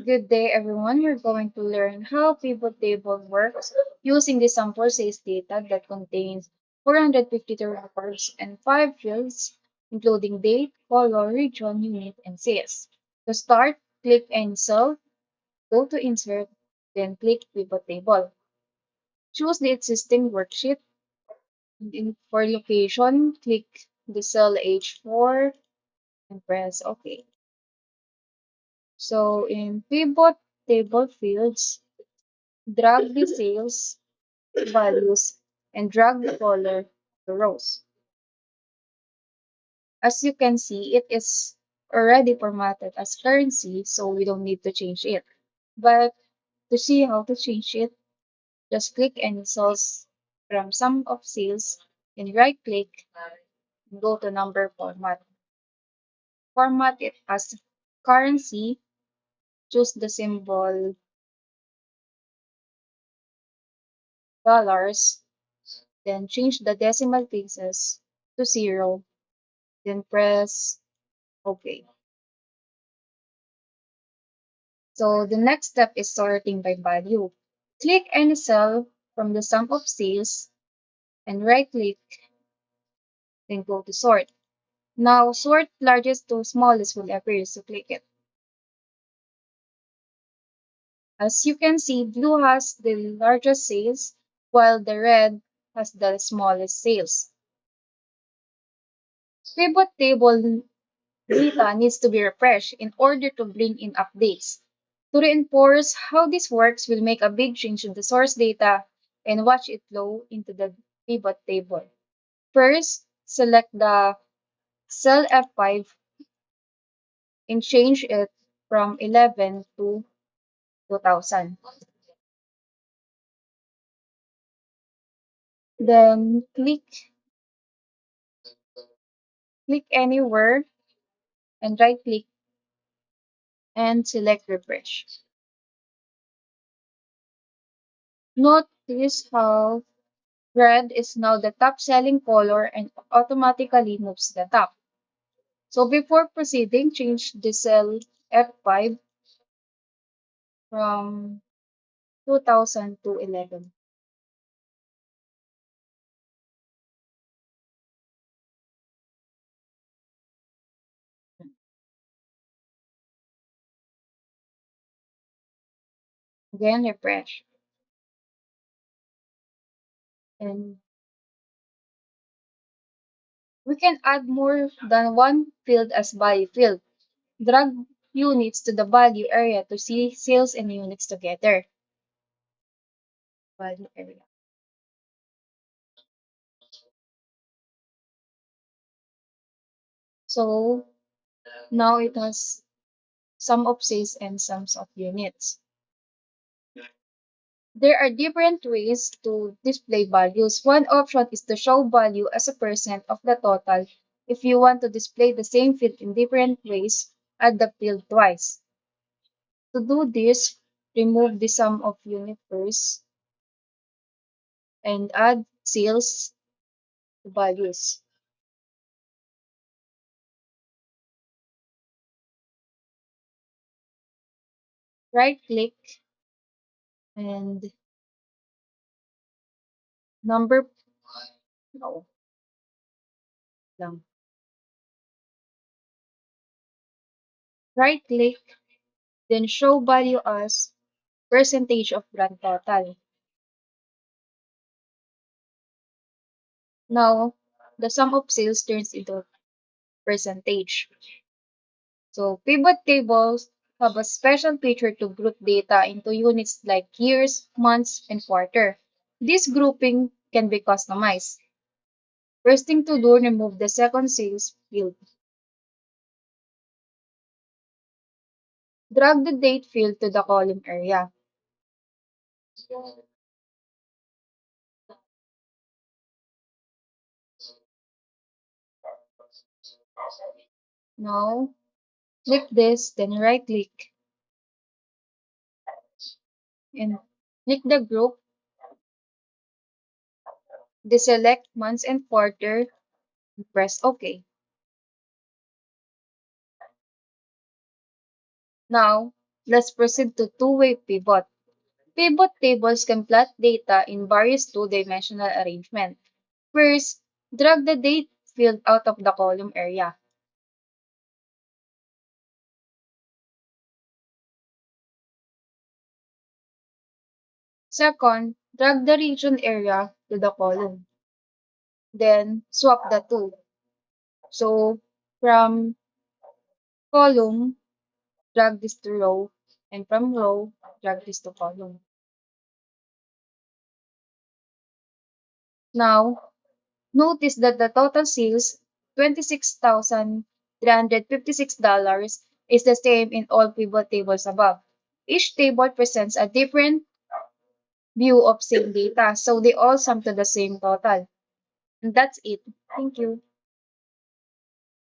Good day, everyone. We're going to learn how pivot table works using the sample size data that contains 452 records and 5 fields, including date, color, region, unit, and sales. To start, click any cell, go to Insert, then click Pivot Table. Choose the existing worksheet. For location, click the cell H4 and press OK. So in Pivot Table fields, drag the sales values and drag the color to rows. As you can see, it is already formatted as currency, so we don't need to change it. But to see how to change it, just click any cells from sum of sales and right click and go to number format. Format it as currency, choose the symbol dollars, then change the decimal places to 0, then press OK. So the next step is sorting by value. Click any cell from the sum of sales and right click, then go to sort. Now sort largest to smallest will appear, so click it. As you can see, blue has the largest sales while the red has the smallest sales. Pivot table data needs to be refreshed in order to bring in updates. To reinforce how this works, we'll make a big change in the source data and watch it flow into the pivot table. First, select the cell F5 and change it from 11 to 2000. Then click anywhere and right click and select refresh. Notice how red is now the top selling color and automatically moves to the top. So before proceeding, change the cell F5 from 2000 to 11. Again, refresh. And we can add more than one field as value field. Drag units to the value area to see sales and units together. Value area. So now it has sum of sales and sums of units. There are different ways to display values. One option is to show value as a percent of the total. If you want to display the same field in different ways, add the field twice. To do this, remove the sum of unit first and add sales to values. Right click and number no lang. Right click, then show value as percentage of grand total. Now, the sum of sales turns into percentage. So pivot tables have a special feature to group data into units like years, months, and quarter. This grouping can be customized. First thing to do, remove the second sales field. Drag the date field to the column area. Now, click this, then right click and click the group, deselect months and quarter, and press OK. Now, Let's proceed to two-way pivot. Pivot tables can plot data in various two-dimensional arrangement. First, drag the date field out of the column area. Second, drag the region area to the column. Then, swap the two. So, from column, drag this to row, and from row, drag this to column. Now, notice that the total sales, $26,356, is the same in all pivot tables above. Each table presents a different view of same data, so they all sum to the same total. And that's it. Thank you.